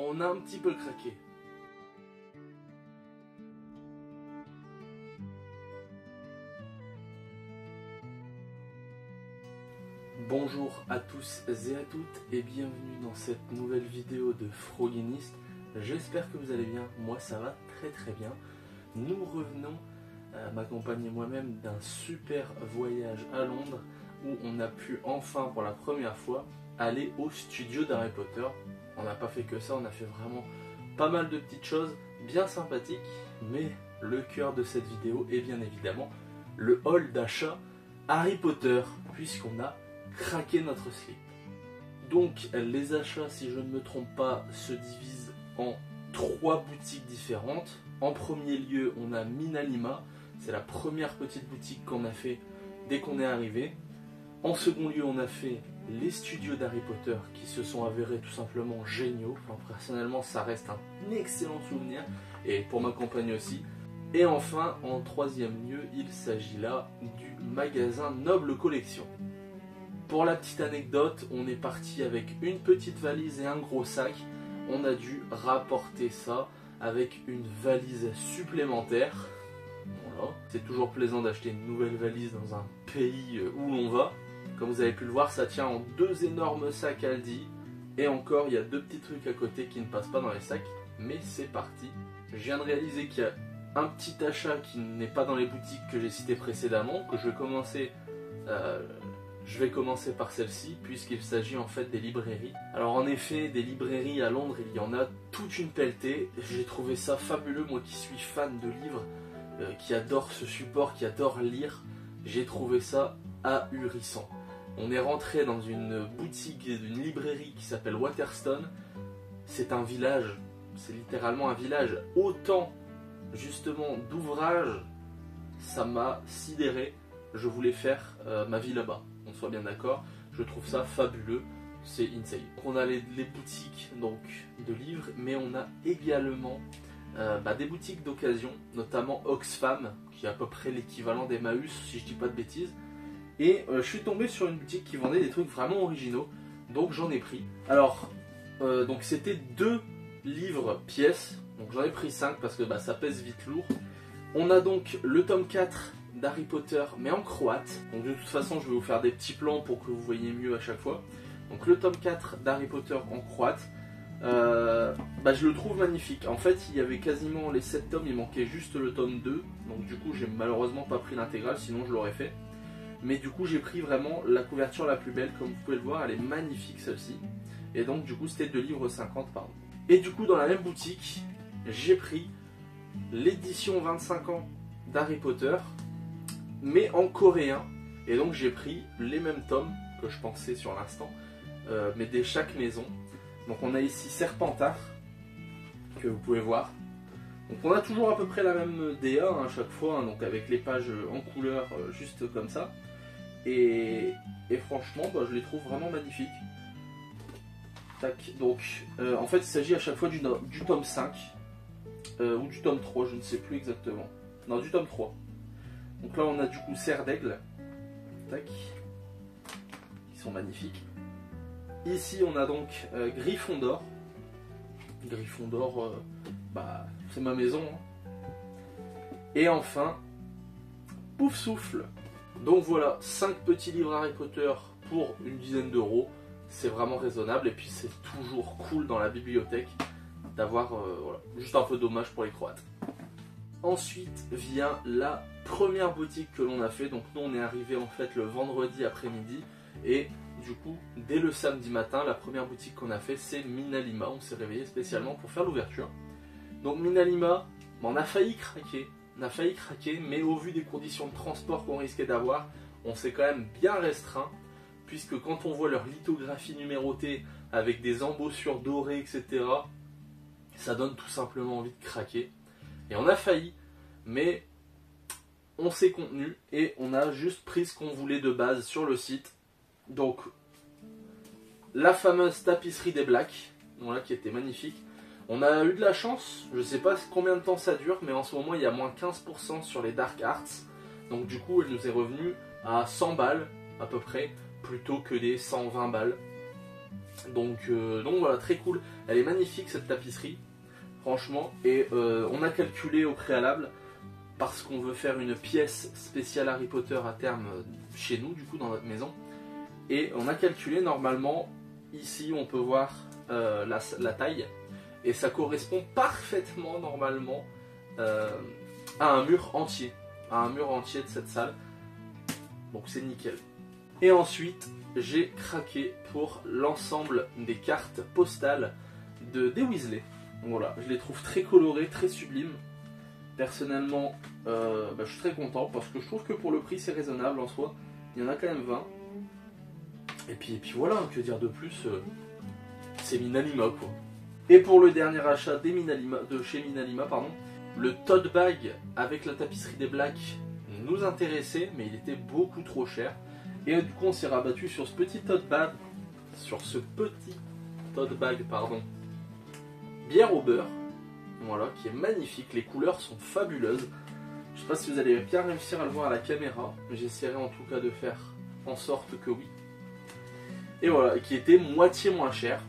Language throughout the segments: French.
on a un petit peu craqué. Bonjour à tous et à toutes et bienvenue dans cette nouvelle vidéo de Frogginist. J'espère que vous allez bien, moi ça va très bien. Nous revenons, ma compagne et moi-même, d'un super voyage à Londres où on a pu enfin pour la première fois aller au studio d'Harry Potter. On n'a pas fait que ça, on a fait vraiment pas mal de petites choses bien sympathiques, mais le cœur de cette vidéo est bien évidemment le hall d'achat Harry Potter, puisqu'on a craquer notre slip. Donc les achats, si je ne me trompe pas, se divisent en 3 boutiques différentes. En premier lieu, on a Minalima, c'est la première petite boutique qu'on a fait dès qu'on est arrivé. En second lieu, on a fait les studios d'Harry Potter qui se sont avérés tout simplement géniaux. Enfin, personnellement, ça reste un excellent souvenir et pour ma compagne aussi. Et enfin, en troisième lieu, il s'agit là du magasin Noble Collection. Pour la petite anecdote, on est parti avec une petite valise et un gros sac. On a dû rapporter ça avec une valise supplémentaire. Voilà. C'est toujours plaisant d'acheter une nouvelle valise dans un pays où l'on va. Comme vous avez pu le voir, ça tient en 2 énormes sacs Aldi. Et encore, il y a 2 petits trucs à côté qui ne passent pas dans les sacs. Mais c'est parti. Je viens de réaliser qu'il y a un petit achat qui n'est pas dans les boutiques que j'ai citées précédemment, que je vais commencer par celle-ci, puisqu'il s'agit en fait des librairies. Alors en effet, des librairies à Londres, il y en a toute une pelletée. J'ai trouvé ça fabuleux, moi qui suis fan de livres, qui adore ce support, qui adore lire. J'ai trouvé ça ahurissant. On est rentré dans une boutique, d'une librairie qui s'appelle Waterstone. C'est un village, c'est littéralement un village. Autant justement d'ouvrages, ça m'a sidéré. Je voulais faire ma vie là-bas. On soit bien d'accord, je trouve ça fabuleux, c'est insane. On a les boutiques donc, de livres, mais on a également des boutiques d'occasion, notamment Oxfam, qui est à peu près l'équivalent d'Emmaüs, si je dis pas de bêtises. Et je suis tombé sur une boutique qui vendait des trucs vraiment originaux, donc j'en ai pris. Alors, donc c'était 2 livres pièces, donc j'en ai pris 5 parce que ça pèse vite lourd. On a donc le tome 4 d'Harry Potter mais en croate, donc de toute façon je vais vous faire des petits plans pour que vous voyez mieux à chaque fois. Donc le tome 4 d'Harry Potter en croate, je le trouve magnifique. En fait il y avait quasiment les 7 tomes, il manquait juste le tome 2, donc du coup j'ai malheureusement pas pris l'intégrale, sinon je l'aurais fait. Mais du coup j'ai pris vraiment la couverture la plus belle, comme vous pouvez le voir, elle est magnifique celle-ci. Et donc du coup c'était 2 livres 50 pardon. Et du coup dans la même boutique j'ai pris l'édition 25 ans d'Harry Potter, mais en coréen, et donc j'ai pris les mêmes tomes que je pensais sur l'instant, mais de chaque maison. Donc on a ici Serpentard, que vous pouvez voir. Donc on a toujours à peu près la même DA à chaque fois, donc avec les pages en couleur juste comme ça. Et franchement, je les trouve vraiment magnifiques. Tac. Donc en fait il s'agit à chaque fois du tome 5, ou du tome 3, je ne sais plus exactement. Non, du tome 3. Donc là on a du coup Serre d'Aigle, tac, qui sont magnifiques. Ici on a donc Gryffondor. Gryffondor, c'est ma maison. Hein. Et enfin, Pouf Souffle. Donc voilà, 5 petits livres Harry Potter pour une dizaine d'euros. C'est vraiment raisonnable et puis c'est toujours cool dans la bibliothèque d'avoir, voilà, juste un peu dommage pour les Croates. Ensuite vient la première boutique que l'on a fait. Donc nous on est arrivé en fait le vendredi après-midi et du coup dès le samedi matin la première boutique qu'on a fait c'est Minalima. On s'est réveillé spécialement pour faire l'ouverture. Donc Minalima, on a failli craquer. Mais au vu des conditions de transport qu'on risquait d'avoir, on s'est quand même bien restreint, puisque quand on voit leur lithographie numérotée avec des embossures dorées, etc., ça donne tout simplement envie de craquer. Et on a failli, mais on s'est contenu et on a juste pris ce qu'on voulait de base sur le site. Donc, la fameuse tapisserie des Blacks, voilà, qui était magnifique. On a eu de la chance, je ne sais pas combien de temps ça dure, mais en ce moment il y a moins 15% sur les Dark Arts. Donc du coup elle nous est revenue à 100 balles à peu près, plutôt que des 120 balles. Donc voilà, très cool. Elle est magnifique cette tapisserie, franchement. Et on a calculé au préalable, parce qu'on veut faire une pièce spéciale Harry Potter à terme chez nous, du coup, dans notre maison. Et on a calculé normalement, ici on peut voir la taille. Et ça correspond parfaitement, normalement, à un mur entier. À un mur entier de cette salle. Donc c'est nickel. Et ensuite, j'ai craqué pour l'ensemble des cartes postales des Weasley. Voilà, je les trouve très colorées, très sublimes. Personnellement, je suis très content parce que je trouve que pour le prix c'est raisonnable en soi. Il y en a quand même 20. Et puis voilà, que dire de plus, c'est Minalima quoi. Et pour le dernier achat de chez Minalima, pardon, le tote bag avec la tapisserie des Blacks nous intéressait, mais il était beaucoup trop cher. Et du coup on s'est rabattu sur ce petit tote bag, bière au beurre, voilà, qui est magnifique, les couleurs sont fabuleuses. Je sais pas si vous allez bien réussir à le voir à la caméra, mais j'essaierai en tout cas de faire en sorte que oui. Et voilà, qui était moitié moins cher,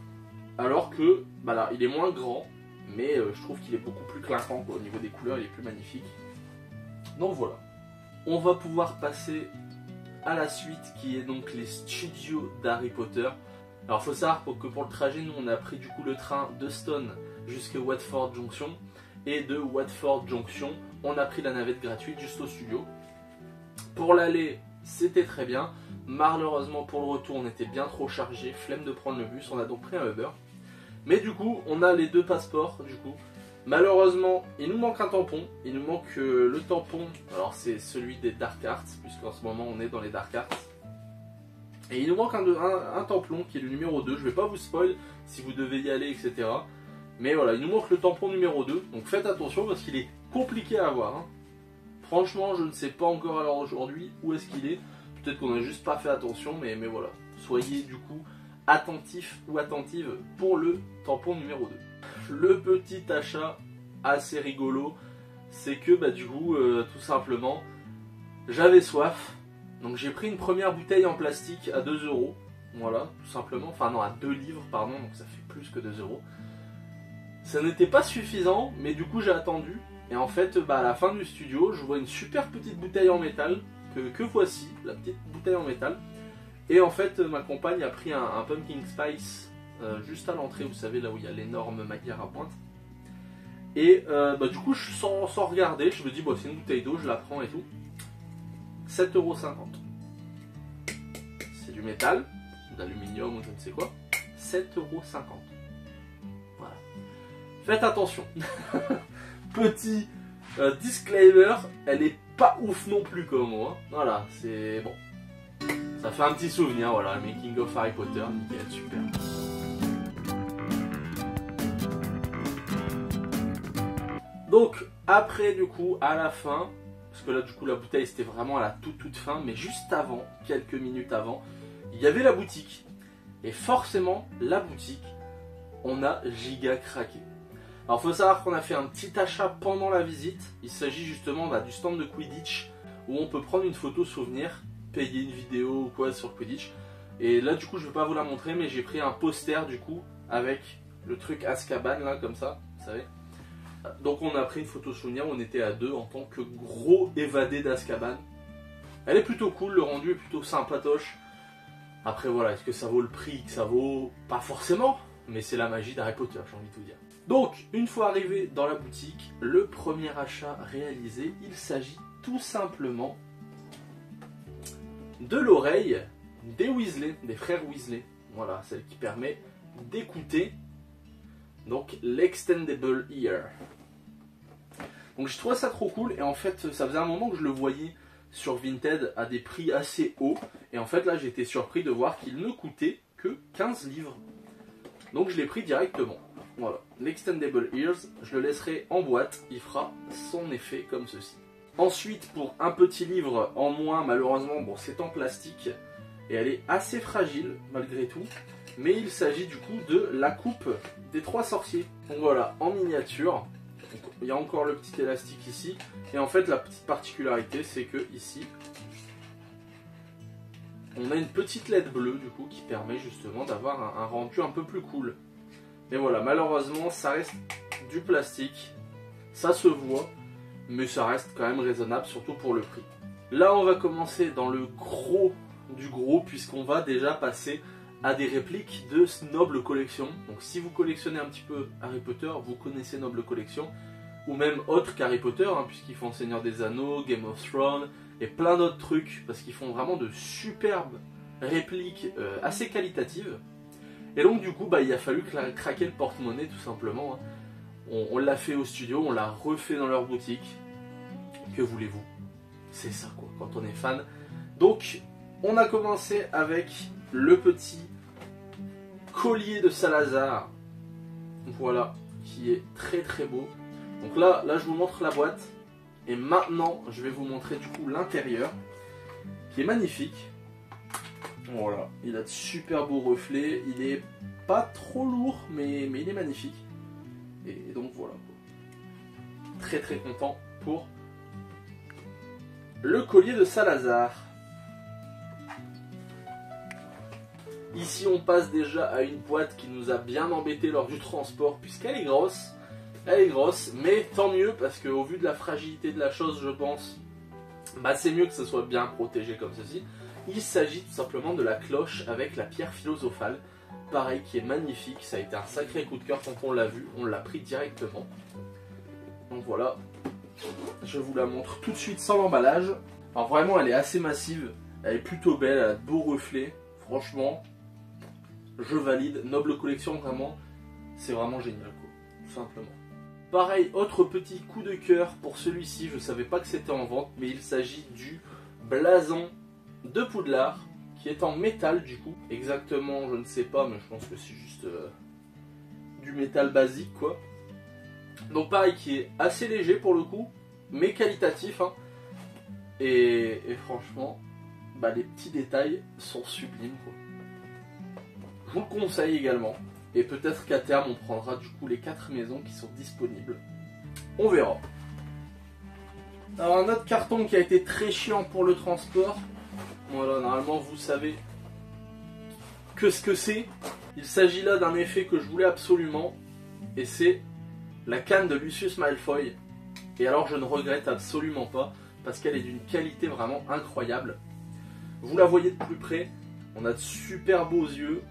alors que là, il est moins grand, mais je trouve qu'il est beaucoup plus clinquant quoi. Au niveau des couleurs, il est plus magnifique. Donc voilà, on va pouvoir passer à la suite, qui est donc les studios d'Harry Potter. Alors faut savoir que pour le trajet, nous on a pris du coup le train de Stone jusqu'à Watford Junction, et de Watford Junction on a pris la navette gratuite juste au studio. Pour l'aller c'était très bien, malheureusement pour le retour on était bien trop chargé, flemme de prendre le bus, on a donc pris un Uber. Mais du coup on a les deux passeports du coup. Malheureusement il nous manque un tampon, il nous manque le tampon, alors c'est celui des Dark Arts, puisqu'en ce moment on est dans les Dark Arts. Et il nous manque un tampon qui est le numéro 2, je vais pas vous spoil si vous devez y aller etc. Mais voilà, il nous manque le tampon numéro 2, donc faites attention parce qu'il est compliqué à avoir. Hein. Franchement je ne sais pas encore à l'heure d'aujourd'hui où est-ce qu'il est, peut-être qu'on n'a juste pas fait attention, mais voilà. Soyez du coup attentifs ou attentives pour le tampon numéro 2. Le petit achat assez rigolo, c'est que du coup, tout simplement, j'avais soif. Donc j'ai pris une première bouteille en plastique à 2 €. Voilà, tout simplement. Enfin non, à 2 livres, pardon, donc ça fait plus que 2 €. Ça n'était pas suffisant, mais du coup j'ai attendu. Et en fait, à la fin du studio, je vois une super petite bouteille en métal, que voici, la petite bouteille en métal. Et en fait, ma compagne a pris un Pumpkin Spice juste à l'entrée, vous savez, là où il y a l'énorme Magyar à pointe. Et du coup, sans regarder, je me dis, c'est une bouteille d'eau, je la prends et tout. 7,50 €. C'est du métal, d'aluminium ou je ne sais quoi. 7,50 €. Voilà. Faites attention. Petit disclaimer, elle est pas ouf non plus comme moi. Voilà, c'est bon. Ça fait un petit souvenir, voilà, le making of Harry Potter, nickel, super. Donc, après, du coup, à la fin, parce que là, du coup, la bouteille, c'était vraiment à la toute fin, mais juste avant, quelques minutes avant, il y avait la boutique. Et forcément, la boutique, on a giga craqué. Alors, il faut savoir qu'on a fait un petit achat pendant la visite. Il s'agit justement du stand de Quidditch, où on peut prendre une photo souvenir, payer une vidéo ou quoi sur le Quidditch. Et là, du coup, je ne vais pas vous la montrer, mais j'ai pris un poster, du coup, avec le truc Azkaban, là, comme ça, vous savez. Donc on a pris une photo souvenir, on était à 2 en tant que gros évadé d'Azkaban. Elle est plutôt cool, le rendu est plutôt sympatoche. Après voilà, est-ce que ça vaut le prix que ça vaut? Pas forcément, mais c'est la magie d'Harry Potter, j'ai envie de vous dire. Donc, une fois arrivé dans la boutique, le premier achat réalisé, il s'agit tout simplement de l'oreille des Weasley, des frères Weasley. Voilà, celle qui permet d'écouter. Donc l'extendable ear. Donc je trouvais ça trop cool et en fait ça faisait un moment que je le voyais sur Vinted à des prix assez hauts. Et en fait là j'étais surpris de voir qu'il ne coûtait que 15 livres. Donc je l'ai pris directement. Voilà, l'extendable ears, je le laisserai en boîte, il fera son effet comme ceci. Ensuite pour un petit livre en moins, malheureusement bon c'est en plastique et elle est assez fragile malgré tout. Mais il s'agit du coup de la coupe des 3 sorciers. Donc voilà, en miniature. Donc, il y a encore le petit élastique ici. Et en fait, la petite particularité, c'est que ici, on a une petite LED bleue du coup qui permet justement d'avoir un rendu un peu plus cool. Mais voilà, malheureusement ça reste du plastique, ça se voit, mais ça reste quand même raisonnable, surtout pour le prix. Là on va commencer dans le gros du gros, puisqu'on va déjà passer à des répliques de Noble Collection. Donc si vous collectionnez un petit peu Harry Potter, vous connaissez Noble Collection, ou même autre qu'Harry Potter, hein, puisqu'ils font Seigneur des Anneaux, Game of Thrones, et plein d'autres trucs, parce qu'ils font vraiment de superbes répliques assez qualitatives. Et donc du coup, bah, il a fallu craquer le porte-monnaie tout simplement. Hein. On l'a fait au studio, on l'a refait dans leur boutique. Que voulez-vous? C'est ça quoi, quand on est fan. Donc, on a commencé avec le petit collier de Salazar. Voilà, qui est très très beau. Donc là je vous montre la boîte. Et maintenant, je vais vous montrer du coup l'intérieur, qui est magnifique. Voilà, il a de super beaux reflets. Il est pas trop lourd, mais il est magnifique. Et donc voilà. Très très content pour le collier de Salazar. Ici on passe déjà à une boîte qui nous a bien embêté lors du transport, puisqu'elle est grosse. Elle est grosse, mais tant mieux, parce qu'au vu de la fragilité de la chose, je pense, bah c'est mieux que ce soit bien protégé comme ceci. Il s'agit tout simplement de la cloche avec la pierre philosophale. Pareil, qui est magnifique. Ça a été un sacré coup de cœur quand on l'a vu. On l'a pris directement. Donc voilà. Je vous la montre tout de suite sans l'emballage. Alors vraiment, elle est assez massive. Elle est plutôt belle. Elle a de beaux reflets. Franchement, je valide. Noble Collection, vraiment. C'est vraiment génial, quoi. Tout simplement. Pareil, autre petit coup de cœur pour celui-ci. Je ne savais pas que c'était en vente. Mais il s'agit du blason de Poudlard, qui est en métal du coup. Exactement, je ne sais pas, mais je pense que c'est juste du métal basique quoi. Donc pareil, qui est assez léger pour le coup, mais qualitatif. Hein. Et franchement, bah, les petits détails sont sublimes quoi. Je vous le conseille également. Et peut-être qu'à terme, on prendra du coup les 4 maisons qui sont disponibles. On verra. Alors un autre carton qui a été très chiant pour le transport. Voilà, normalement vous savez que ce que c'est. Il s'agit là d'un effet que je voulais absolument. Et c'est la canne de Lucius Malfoy. Et alors je ne regrette absolument pas. Parce qu'elle est d'une qualité vraiment incroyable. Vous la voyez de plus près. On a de super beaux yeux.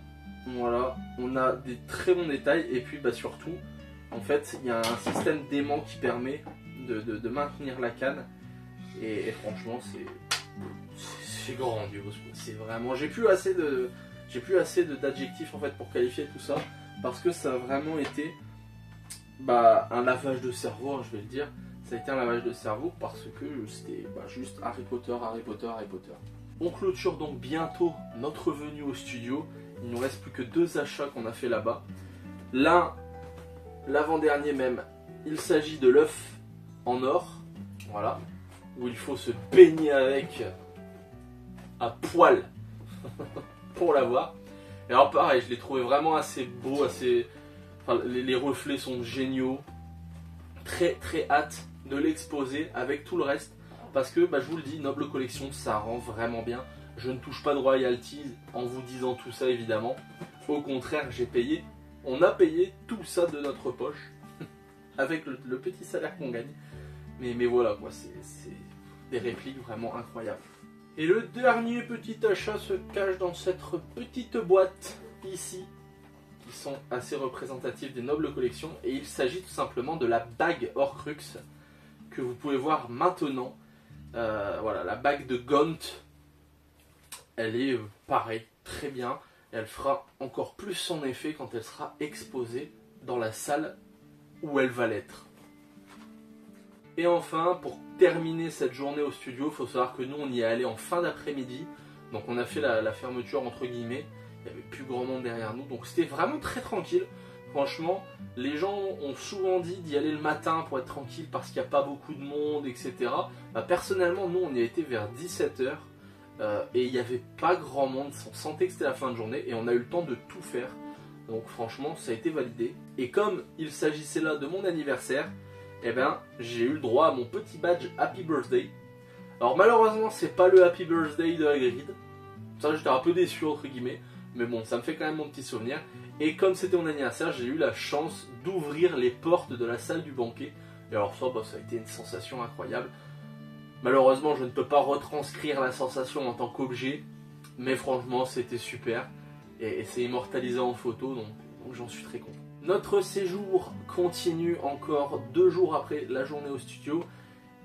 Voilà, on a des très bons détails. Et puis bah, surtout, en fait, il y a un système d'aimant qui permet de maintenir la canne. Et franchement, c'est grandiose. C'est vraiment. J'ai plus assez d'adjectifs en fait pour qualifier tout ça, parce que ça a vraiment été bah, un lavage de cerveau, hein, je vais le dire. Ça a été un lavage de cerveau parce que c'était bah, juste Harry Potter, Harry Potter, Harry Potter. On clôture donc bientôt notre venue au studio. Il nous reste plus que 2 achats qu'on a fait là-bas. L'un, l'avant-dernier même, il s'agit de l'œuf en or, voilà, où il faut se baigner avec à poil pour l'avoir. Et alors pareil, je l'ai trouvé vraiment assez beau, assez... Enfin, les reflets sont géniaux. Très très hâte de l'exposer avec tout le reste. Parce que bah, je vous le dis, Noble Collection, ça rend vraiment bien. Je ne touche pas de royalties en vous disant tout ça évidemment. Au contraire, j'ai payé, on a payé tout ça de notre poche. Avec le petit salaire qu'on gagne. Mais voilà quoi, c'est des répliques vraiment incroyables. Et le dernier petit achat se cache dans cette petite boîte ici, qui sont assez représentatifs des Nobles Collections. Et il s'agit tout simplement de la bague Horcrux, que vous pouvez voir maintenant. Voilà, la bague de Gaunt. Elle est pareil, très bien. Et elle fera encore plus son effet quand elle sera exposée dans la salle où elle va l'être. Et enfin, pour terminer cette journée au studio, il faut savoir que nous on y est allé en fin d'après-midi. Donc on a fait la fermeture entre guillemets. Il n'y avait plus grand monde derrière nous. Donc c'était vraiment très tranquille. Franchement, les gens ont souvent dit d'y aller le matin pour être tranquille parce qu'il n'y a pas beaucoup de monde, etc. Bah, personnellement, nous on y a été vers 17 h. Et il n'y avait pas grand monde. On sentait que c'était la fin de journée et on a eu le temps de tout faire. Donc franchement, ça a été validé. Et comme il s'agissait là de mon anniversaire, eh ben, j'ai eu le droit à mon petit badge Happy Birthday. Alors malheureusement, c'est pas le Happy Birthday de Hagrid. Ça j'étais un peu déçu entre guillemets, mais bon, ça me fait quand même mon petit souvenir. Et comme c'était mon anniversaire, j'ai eu la chance d'ouvrir les portes de la salle du banquet. Et alors ça, bah, ça a été une sensation incroyable. Malheureusement, je ne peux pas retranscrire la sensation en tant qu'objet, mais franchement, c'était super. Et c'est immortalisé en photo, donc j'en suis très content. Notre séjour continue encore 2 jours après la journée au studio.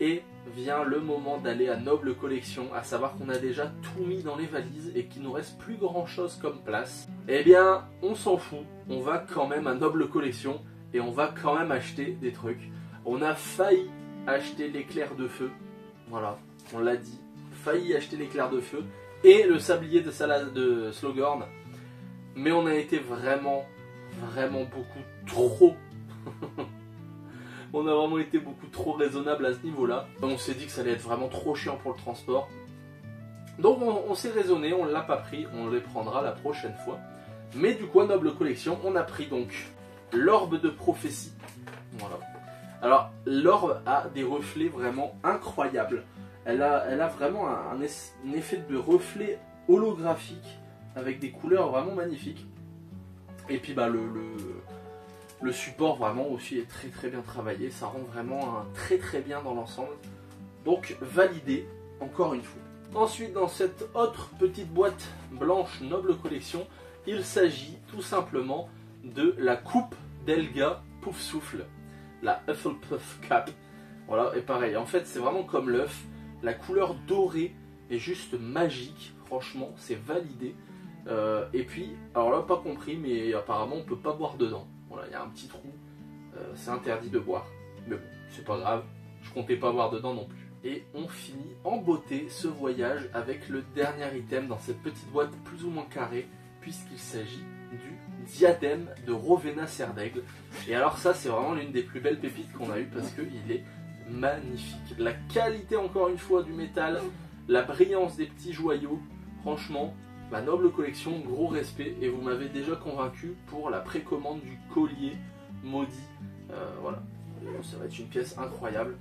Et vient le moment d'aller à Noble Collection, à savoir qu'on a déjà tout mis dans les valises et qu'il nous reste plus grand chose comme place. Eh bien, on s'en fout, on va quand même à Noble Collection et on va quand même acheter des trucs. On a failli acheter l'éclair de feu, voilà, on l'a dit, failli acheter l'éclair de feu et le sablier de salade de Slogorn, mais on a été vraiment beaucoup trop on a vraiment été beaucoup trop raisonnable à ce niveau-là. On s'est dit que ça allait être vraiment trop chiant pour le transport. Donc on s'est raisonné, on ne l'a pas pris, on les prendra la prochaine fois. Mais du coup, à Noble Collection, on a pris donc l'orbe de prophétie. Voilà. Alors, l'orbe a des reflets vraiment incroyables. Elle a vraiment un effet de reflet holographique avec des couleurs vraiment magnifiques. Et puis bah le support vraiment aussi est très bien travaillé, ça rend vraiment très bien dans l'ensemble. Donc validé encore une fois. Ensuite, dans cette autre petite boîte blanche Noble Collection, il s'agit tout simplement de la coupe d'Elga Pouf Souffle, la Hufflepuff Cap. Voilà, et pareil, en fait c'est vraiment comme l'œuf, la couleur dorée est juste magique, franchement c'est validé. Et puis, alors là pas compris, mais apparemment on peut pas boire dedans. Voilà, il y a un petit trou, c'est interdit de boire. Mais bon, c'est pas grave, je comptais pas boire dedans non plus. Et on finit en beauté ce voyage avec le dernier item dans cette petite boîte plus ou moins carrée, puisqu'il s'agit du diadème de Rowena Serdaigle. Et alors ça, c'est vraiment l'une des plus belles pépites qu'on a eues parce qu'il est magnifique. La qualité encore une fois du métal, la brillance des petits joyaux, franchement... Ma Noble Collection, gros respect, et vous m'avez déjà convaincu pour la précommande du collier maudit. Voilà, ça va être une pièce incroyable.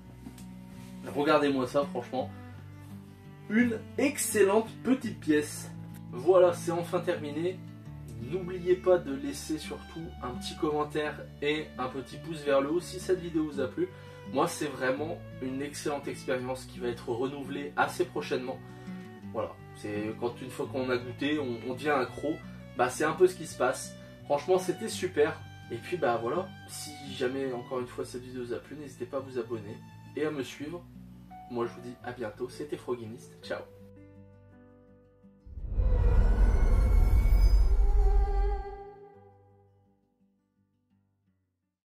Regardez-moi ça, franchement. Une excellente petite pièce. Voilà, c'est enfin terminé. N'oubliez pas de laisser surtout un petit commentaire et un petit pouce vers le haut si cette vidéo vous a plu. Moi, c'est vraiment une excellente expérience qui va être renouvelée assez prochainement. Voilà, c'est quand une fois qu'on a goûté, on devient accro, bah c'est un peu ce qui se passe. Franchement, c'était super. Et puis bah voilà, si jamais encore une fois cette vidéo vous a plu, n'hésitez pas à vous abonner et à me suivre. Moi je vous dis à bientôt, c'était Frogginist, ciao.